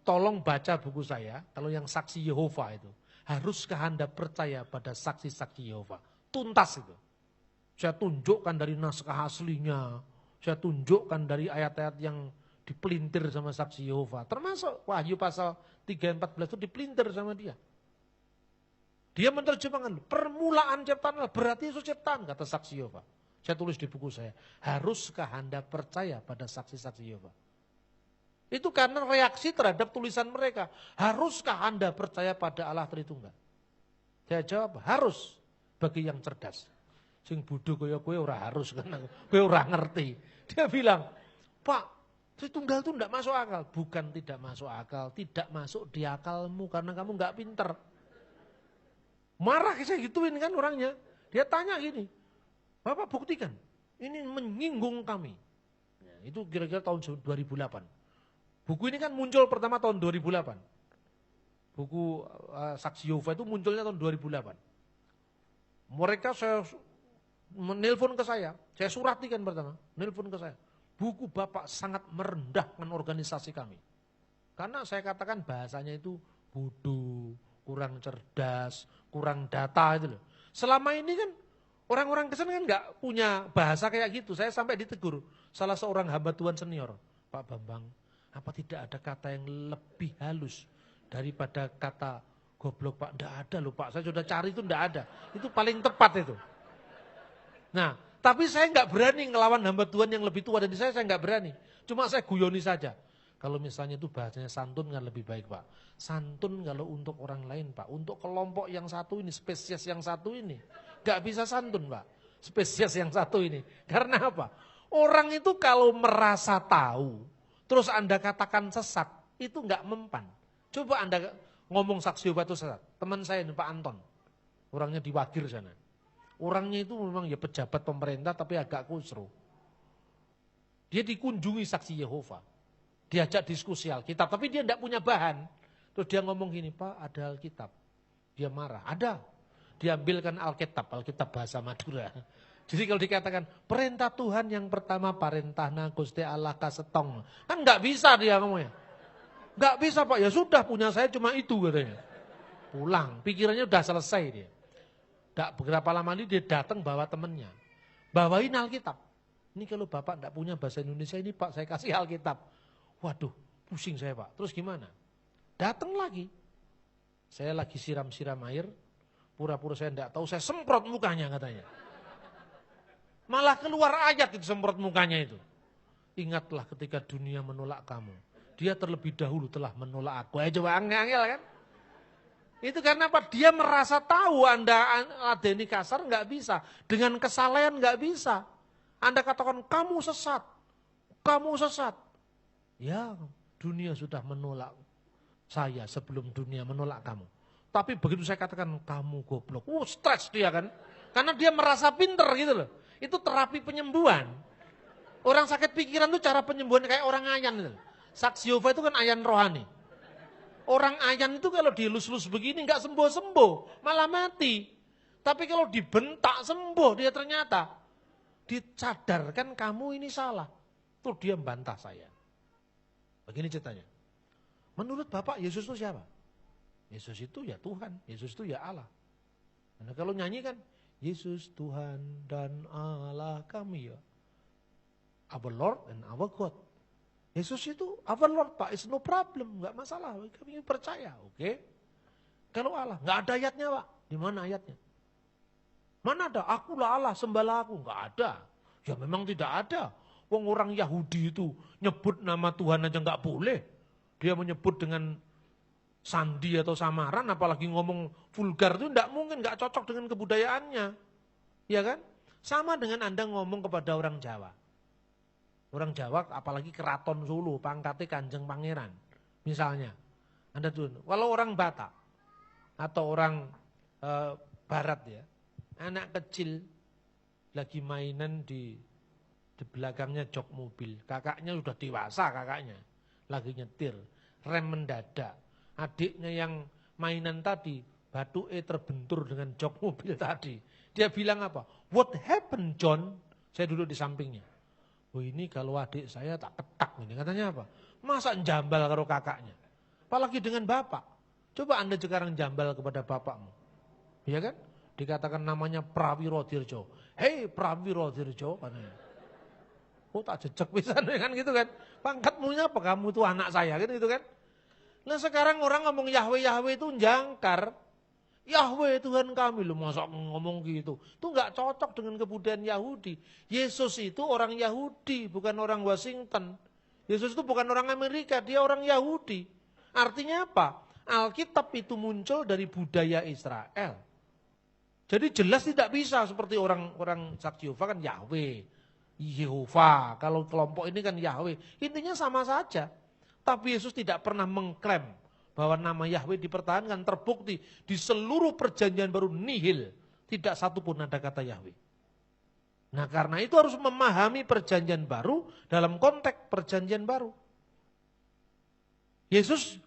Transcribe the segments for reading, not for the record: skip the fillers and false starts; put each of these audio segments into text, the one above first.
tolong baca buku saya, kalau yang saksi Yehova itu. Haruskah Anda percaya pada saksi-saksi Yehova? Tuntas itu. Saya tunjukkan dari naskah aslinya, saya tunjukkan dari ayat-ayat yang dipelintir sama saksi Yehova. Termasuk Wahyu pasal 3:14 itu dipelintir sama dia. Dia menerjemahkan, permulaan ciptaan Allah, berarti itu ciptaan, kata saksi Yehova. Saya tulis di buku saya, haruskah Anda percaya pada saksi-saksi Yehova? Itu karena reaksi terhadap tulisan mereka. Haruskah Anda percaya pada Allah Tritunggal? Saya jawab, harus bagi yang cerdas. Sing bodoh kaya kowe ora harus, karena kowe ora ngerti. Dia bilang, Pak, Tritunggal itu tidak masuk akal. Bukan tidak masuk akal, tidak masuk di akalmu karena kamu nggak pinter. Marah saya gituin kan orangnya. Dia tanya gini, Bapak buktikan, ini menyinggung kami. Ya, itu kira-kira tahun 2008. Buku ini kan muncul pertama tahun 2008. Buku Saksi Yehova itu munculnya tahun 2008. Mereka saya menelpon ke saya suratikan pertama, nelpon ke saya. Buku Bapak sangat merendahkan organisasi kami. Karena saya katakan bahasanya itu bodoh, kurang cerdas, kurang data itu loh. Selama ini kan orang-orang kesana kan nggak punya bahasa kayak gitu. Saya sampai ditegur salah seorang hamba Tuhan senior, Pak Bambang, apa tidak ada kata yang lebih halus daripada kata goblok Pak? Tidak ada loh Pak, saya sudah cari itu tidak ada. Itu paling tepat itu. Nah, tapi saya nggak berani ngelawan hamba Tuhan yang lebih tua dari saya nggak berani. Cuma saya guyoni saja. Kalau misalnya itu bahasanya santun kan lebih baik Pak. Santun kalau untuk orang lain Pak. Untuk kelompok yang satu ini, spesies yang satu ini. Nggak bisa santun Pak. Spesies yang satu ini. Karena apa? Orang itu kalau merasa tahu, terus Anda katakan sesat, itu nggak mempan. Coba Anda ngomong saksi Yehova itu sesat. Teman saya ini Pak Anton, orangnya di Wagir sana. Orangnya itu memang ya pejabat pemerintah tapi agak kusru. Dia dikunjungi saksi Yehova. Diajak diskusi Alkitab, tapi dia tidak punya bahan. Terus dia ngomong gini, Pak ada Alkitab. Dia marah, ada. Diambilkan Alkitab bahasa Madura. Jadi kalau dikatakan perintah Tuhan yang pertama parentahna Gusti Allah kasetong. Kan nggak bisa dia ngomongnya. Nggak bisa Pak, ya sudah punya saya cuma itu katanya. Pulang, pikirannya udah selesai dia. Nggak beberapa lama ini dia datang bawa temennya. Bawain Alkitab. Ini kalau Bapak nggak punya bahasa Indonesia ini Pak, saya kasih Alkitab. Waduh, pusing saya Pak. Terus gimana? Datang lagi. Saya lagi siram-siram air. Pura-pura saya enggak tahu, saya semprot mukanya katanya. Malah keluar ayat itu semprot mukanya itu. Ingatlah ketika dunia menolak kamu. Dia terlebih dahulu telah menolak aku. Coba angel kan? Itu karena apa? Dia merasa tahu Anda ladeni kasar enggak bisa. Dengan kesalahan enggak bisa. Anda katakan kamu sesat. Kamu sesat. Ya, dunia sudah menolak saya sebelum dunia menolak kamu. Tapi begitu saya katakan kamu goblok, stres dia kan. Karena dia merasa pinter gitu loh. Itu terapi penyembuhan. Orang sakit pikiran itu cara penyembuhan kayak orang ayan gitu. Saksi Yehova itu kan ayan rohani. Orang ayan itu kalau dilus-lus begini nggak sembuh-sembuh, malah mati. Tapi kalau dibentak sembuh dia ternyata. Dicadarkan kamu ini salah. Tuh dia membantah saya. Begini ceritanya. Menurut Bapak Yesus itu siapa? Yesus itu ya Tuhan, Yesus itu ya Allah. Karena kalau nyanyi kan, Yesus Tuhan dan Allah kami ya. Our Lord and our God. Yesus itu our Lord Pak, it's no problem, nggak masalah, kami percaya, oke? Kalau Allah, nggak ada ayatnya Pak, di mana ayatnya? Mana ada, akulah Allah, sembahlah aku, nggak ada. Ya memang tidak ada. Wong orang Yahudi itu nyebut nama Tuhan aja nggak boleh. Dia menyebut dengan sandi atau samaran, apalagi ngomong vulgar itu enggak mungkin, enggak cocok dengan kebudayaannya. Ya kan? Sama dengan Anda ngomong kepada orang Jawa. Orang Jawa apalagi keraton Solo, pangkatnya Kanjeng Pangeran. Misalnya, Anda tuh, kalau orang Batak atau orang Barat ya, anak kecil lagi mainan di belakangnya jok mobil. Kakaknya sudah dewasa kakaknya, lagi nyetir, rem mendadak. Adiknya yang mainan tadi, batuke terbentur dengan jok mobil tadi. Dia bilang apa? What happened John? Saya duduk di sampingnya. Oh ini kalau adik saya tak ketak ini. Katanya apa? Masa jambal karo kakaknya? Apalagi dengan bapak. Coba Anda sekarang jambal kepada bapakmu. Ya kan? Dikatakan namanya Prawiro Dirjo. Hei Prawiro Dirjo. Oh tak jejek pisan kan gitu kan. Pangkatmu apa? Kamu itu anak saya kan gitu kan. Nah sekarang orang ngomong Yahweh itu jangkar. Yahweh Tuhan kami loh, masa ngomong gitu. Itu nggak cocok dengan kebudayaan Yahudi. Yesus itu orang Yahudi, bukan orang Washington. Yesus itu bukan orang Amerika, dia orang Yahudi. Artinya apa? Alkitab itu muncul dari budaya Israel. Jadi jelas tidak bisa seperti orang Saksi Yehova kan Yahweh, Yehova. Kalau kelompok ini kan Yahweh. Intinya sama saja. Tapi Yesus tidak pernah mengklaim bahwa nama Yahweh dipertahankan, terbukti di seluruh perjanjian baru nihil. Tidak satu pun ada kata Yahweh. Nah karena itu harus memahami perjanjian baru dalam konteks perjanjian baru. Yesus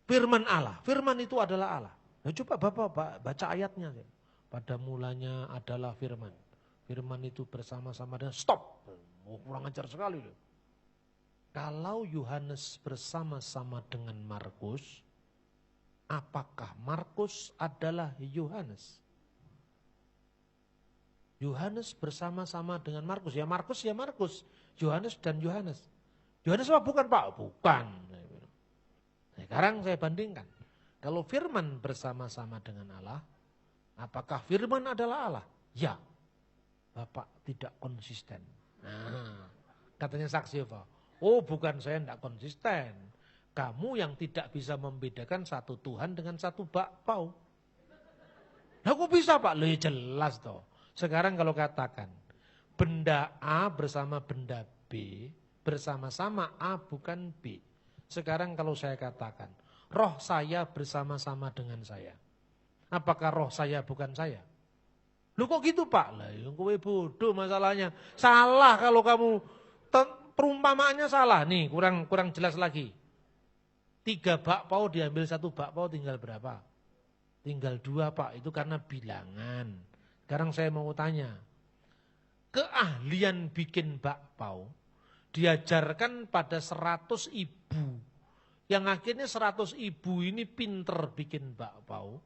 firman Allah, firman itu adalah Allah. Nah, coba Bapak baca ayatnya. Pada mulanya adalah firman. Firman itu bersama-sama dengan stop. Oh, kurang ajar sekali loh. Kalau Yohanes bersama-sama dengan Markus, apakah Markus adalah Yohanes? Yohanes bersama-sama dengan Markus. Ya Markus, ya Markus. Yohanes dan Yohanes. Yohanes apa bukan Pak? Bukan. Sekarang saya bandingkan. Kalau firman bersama-sama dengan Allah, apakah firman adalah Allah? Ya. Bapak tidak konsisten. Nah, katanya Saksi Yehova. Oh bukan saya tidak konsisten. Kamu yang tidak bisa membedakan satu Tuhan dengan satu bakpao. Nah kok bisa Pak? Loh jelas toh. Sekarang kalau katakan benda A bersama benda B bersama-sama A bukan B. Sekarang kalau saya katakan roh saya bersama-sama dengan saya. Apakah roh saya bukan saya? Loh kok gitu Pak? Lah yang kowe bodoh masalahnya. Salah kalau kamu perumpamaannya salah. Nih kurang jelas lagi. 3 bakpao diambil 1 bakpao tinggal berapa? Tinggal 2 Pak. Itu karena bilangan. Sekarang saya mau tanya. Keahlian bikin bakpao diajarkan pada 100 ibu. Yang akhirnya 100 ibu ini pinter bikin bakpao.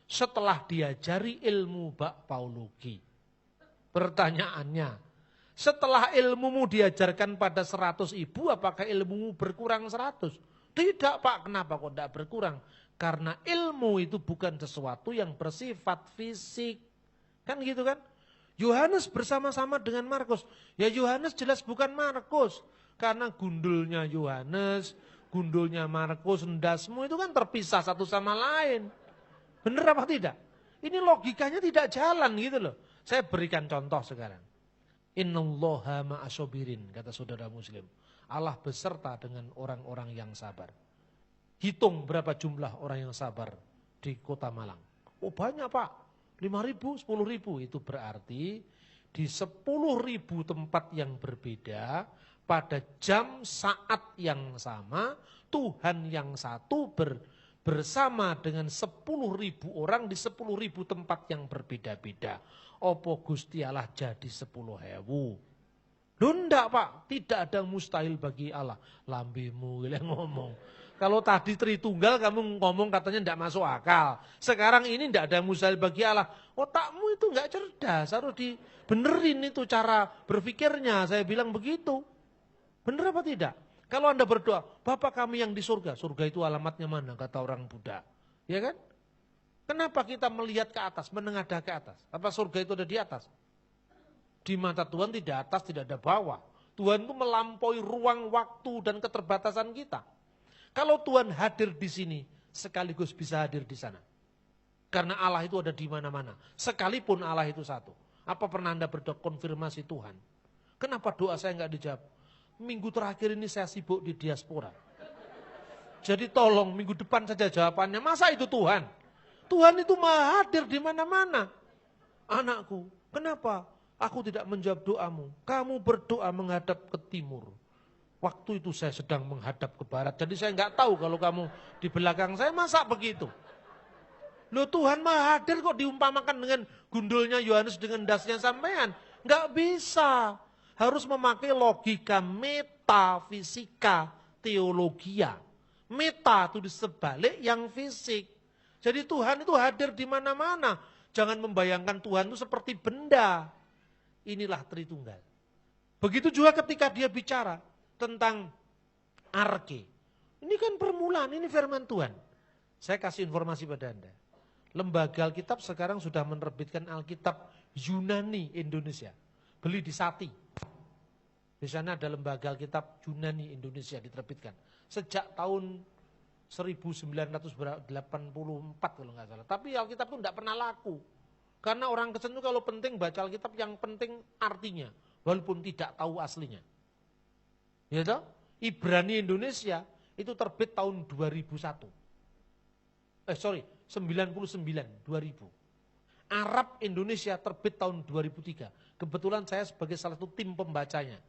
Setelah diajari ilmu bakpaologi. Pertanyaannya. Setelah ilmumu diajarkan pada 100 ibu, apakah ilmumu berkurang 100? Tidak Pak, kenapa kok tidak berkurang? Karena ilmu itu bukan sesuatu yang bersifat fisik. Kan gitu kan? Yohanes bersama-sama dengan Markus. Ya Yohanes jelas bukan Markus. Karena gundulnya Yohanes, gundulnya Markus, endasmu itu kan terpisah satu sama lain. Benar apa tidak? Ini logikanya tidak jalan gitu loh. Saya berikan contoh sekarang. Innallaha ma'asobirin, kata saudara muslim. Allah beserta dengan orang-orang yang sabar. Hitung berapa jumlah orang yang sabar di kota Malang. Oh banyak Pak, 5.000, 10.000. Itu berarti di 10.000 tempat yang berbeda, pada jam saat yang sama, Tuhan yang satu bersama dengan 10.000 orang di 10.000 tempat yang berbeda-beda. Opo Gusti Allah jadi 10.000. Loh enggak Pak, tidak ada mustahil bagi Allah. Lambimu yang ngomong. Kalau tadi Tritunggal kamu ngomong katanya enggak masuk akal. Sekarang ini enggak ada mustahil bagi Allah. Otakmu itu enggak cerdas, harus dibenerin itu cara berpikirnya. Saya bilang begitu. Bener apa tidak? Kalau Anda berdoa, Bapa kami yang di surga. Surga itu alamatnya mana? Kata orang Buddha. Ya kan? Kenapa kita melihat ke atas, menengadah ke atas? Apa surga itu ada di atas? Di mata Tuhan tidak atas, tidak ada bawah. Tuhan itu melampaui ruang, waktu, dan keterbatasan kita. Kalau Tuhan hadir di sini, sekaligus bisa hadir di sana. Karena Allah itu ada di mana-mana. Sekalipun Allah itu satu. Apa pernah Anda berdoa konfirmasi Tuhan? Kenapa doa saya enggak dijawab? Minggu terakhir ini saya sibuk di diaspora. Jadi tolong minggu depan saja jawabannya. Masa itu Tuhan? Tuhan itu maha hadir di mana-mana. Anakku, kenapa aku tidak menjawab doamu? Kamu berdoa menghadap ke timur. Waktu itu saya sedang menghadap ke barat. Jadi saya enggak tahu kalau kamu di belakang saya, masa begitu? Loh Tuhan maha hadir kok diumpamakan dengan gundulnya Yohanes dengan dasnya sampean? Enggak bisa. Harus memakai logika metafisika, teologia. Meta itu sebalik yang fisik. Jadi Tuhan itu hadir di mana-mana. Jangan membayangkan Tuhan itu seperti benda. Inilah Tritunggal. Begitu juga ketika dia bicara tentang arke. Ini kan permulaan, ini firman Tuhan. Saya kasih informasi pada Anda. Lembaga Alkitab sekarang sudah menerbitkan Alkitab Yunani Indonesia. Beli di Sati. Di sana ada lembaga Alkitab Yunani Indonesia diterbitkan. Sejak tahun 1984 kalau nggak salah. Tapi Alkitab itu tidak pernah laku. Karena orang Kristen itu kalau penting baca Alkitab yang penting artinya. Walaupun tidak tahu aslinya. Ya toh? Ibrani Indonesia itu terbit tahun 2001. 99, 2000. Arab Indonesia terbit tahun 2003. Kebetulan saya sebagai salah satu tim pembacanya.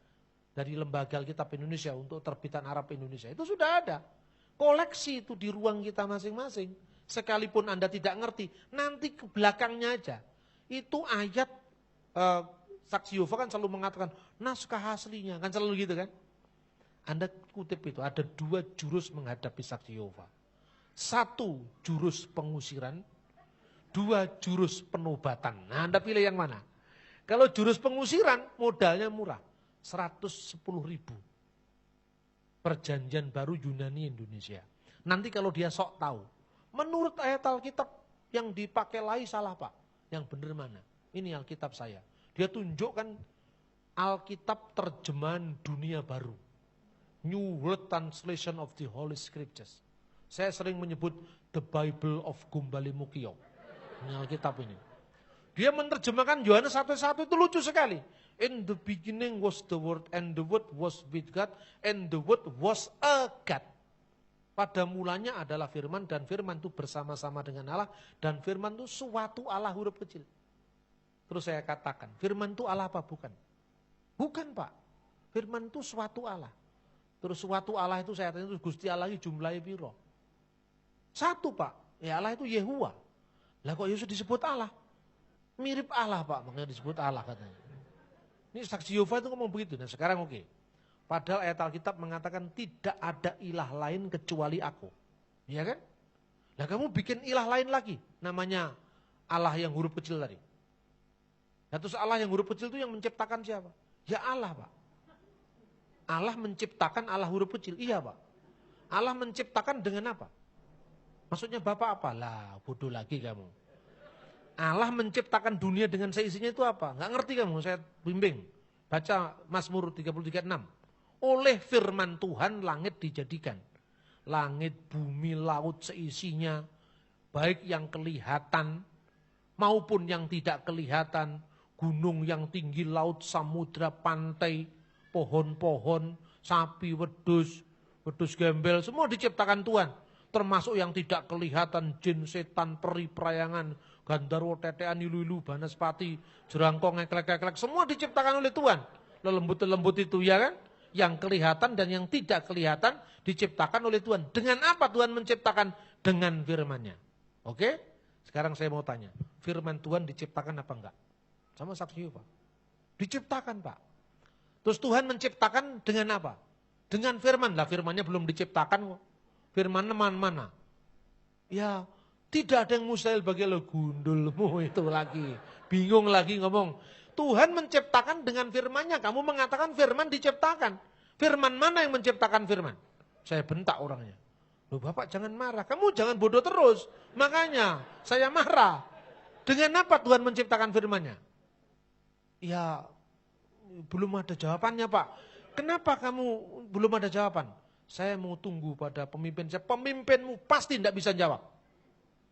Dari Lembaga Alkitab Indonesia untuk terbitan Arab Indonesia. Itu sudah ada. Koleksi itu di ruang kita masing-masing. Sekalipun Anda tidak ngerti, nanti ke belakangnya aja. Itu ayat, Saksi Yehova kan selalu mengatakan, naskah aslinya, kan selalu gitu kan. Anda kutip itu, ada 2 jurus menghadapi Saksi Yehova. 1 jurus pengusiran, 2 jurus penobatan. Nah Anda pilih yang mana? Kalau jurus pengusiran, modalnya murah. 110.000. Perjanjian baru Yunani Indonesia. Nanti kalau dia sok tahu. Menurut ayat Alkitab yang dipakai Lai salah Pak. Yang benar mana? Ini Alkitab saya. Dia tunjukkan Alkitab terjemahan dunia baru. New World Translation of the Holy Scriptures. Saya sering menyebut The Bible of Gumbali Mukio. Ini Alkitab ini. Dia menerjemahkan Yohanes 1:1 itu lucu sekali. In the beginning was the Word, and the Word was with God, and the Word was a God. Pada mulanya adalah firman, dan firman itu bersama-sama dengan Allah, dan firman itu suatu Allah huruf kecil. Terus saya katakan, firman itu Allah apa? Bukan. Bukan Pak. Firman itu suatu Allah. Terus suatu Allah itu saya tanya, itu Gusti Allah itu jumlahnya piro? 1 Pak. Ya Allah itu Yehuwa. Lah kok Yesus disebut Allah? Mirip Allah Pak, makanya disebut Allah katanya. Ini Saksi Yehova itu ngomong begitu. Nah sekarang oke. Padahal ayat Alkitab mengatakan tidak ada ilah lain kecuali aku. Iya kan? Nah kamu bikin ilah lain lagi. Namanya Allah yang huruf kecil tadi. Nah terus Allah yang huruf kecil itu yang menciptakan siapa? Ya Allah Pak. Allah menciptakan Allah huruf kecil. Iya Pak. Allah menciptakan dengan apa? Maksudnya Bapak apa? Lah bodoh lagi kamu. Allah menciptakan dunia dengan seisinya itu apa? Nggak ngerti kamu, saya bimbing. Baca Mazmur 33:6. Oleh firman Tuhan langit dijadikan. Langit, bumi, laut seisinya. Baik yang kelihatan maupun yang tidak kelihatan. Gunung yang tinggi, laut, samudra, pantai, pohon-pohon, sapi, wedus gembel. Semua diciptakan Tuhan. Termasuk yang tidak kelihatan, jin, setan, peri, perayangan, gandarwo, tetean, ilu-ilu, banaspati, jerangkong, eklek-eklek, semua diciptakan oleh Tuhan. Lembut-lembut itu ya kan? Yang kelihatan dan yang tidak kelihatan diciptakan oleh Tuhan. Dengan apa Tuhan menciptakan? Dengan firman-Nya. Oke? Sekarang saya mau tanya, firman Tuhan diciptakan apa enggak? Sama Saksi Yehova. Diciptakan Pak. Terus Tuhan menciptakan dengan apa? Dengan firman. Lah firman-Nya belum diciptakan kok. Firman mana? Ya, tidak ada yang mustahil bagi lo, gundulmu itu lagi. Bingung lagi ngomong. Tuhan menciptakan dengan firman-Nya. Kamu mengatakan firman diciptakan. Firman mana yang menciptakan firman? Saya bentak orangnya. Loh Bapak jangan marah. Kamu jangan bodoh terus. Makanya saya marah. Dengan apa Tuhan menciptakan firman-Nya? Ya, belum ada jawabannya Pak. Kenapa kamu belum ada jawaban? Saya mau tunggu pada pemimpin saya. Pemimpinmu pasti tidak bisa jawab.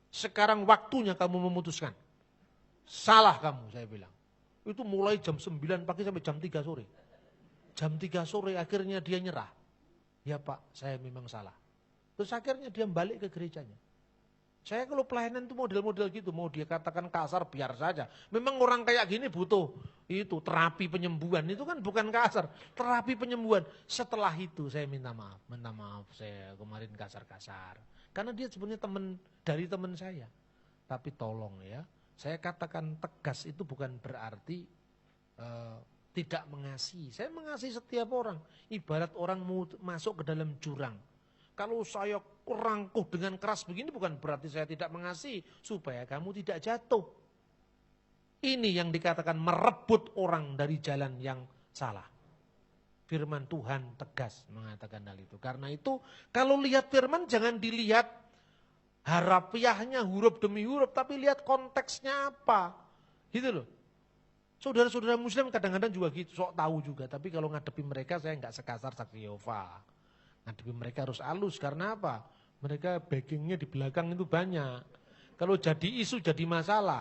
Sekarang waktunya kamu memutuskan. Salah kamu, saya bilang. Itu mulai jam 9 pagi sampai jam 3 sore. Jam 3 sore akhirnya dia nyerah. Ya Pak, saya memang salah. Terus akhirnya dia balik ke gerejanya. Saya kalau pelayanan itu model-model gitu, mau dia katakan kasar biar saja. Memang orang kayak gini butuh itu terapi penyembuhan, itu kan bukan kasar, terapi penyembuhan. Setelah itu saya minta maaf saya kemarin kasar-kasar. Karena dia sebenarnya teman dari teman saya. Tapi tolong ya, saya katakan tegas itu bukan berarti tidak mengasihi. Saya mengasihi setiap orang. Ibarat orang mau masuk ke dalam jurang. Kalau saya rangkuh dengan keras begini bukan berarti saya tidak mengasihi. Supaya kamu tidak jatuh. Ini yang dikatakan merebut orang dari jalan yang salah. Firman Tuhan tegas mengatakan hal itu. Karena itu kalau lihat firman jangan dilihat harafiahnya huruf demi huruf. Tapi lihat konteksnya apa. Gitu loh. Saudara-saudara muslim kadang-kadang juga gitu. Sok tahu juga. Tapi kalau ngadepi mereka saya nggak sekasar saksi Yehova. Ngadepi mereka harus halus. Karena apa? Mereka backingnya di belakang itu banyak. Kalau jadi isu jadi masalah.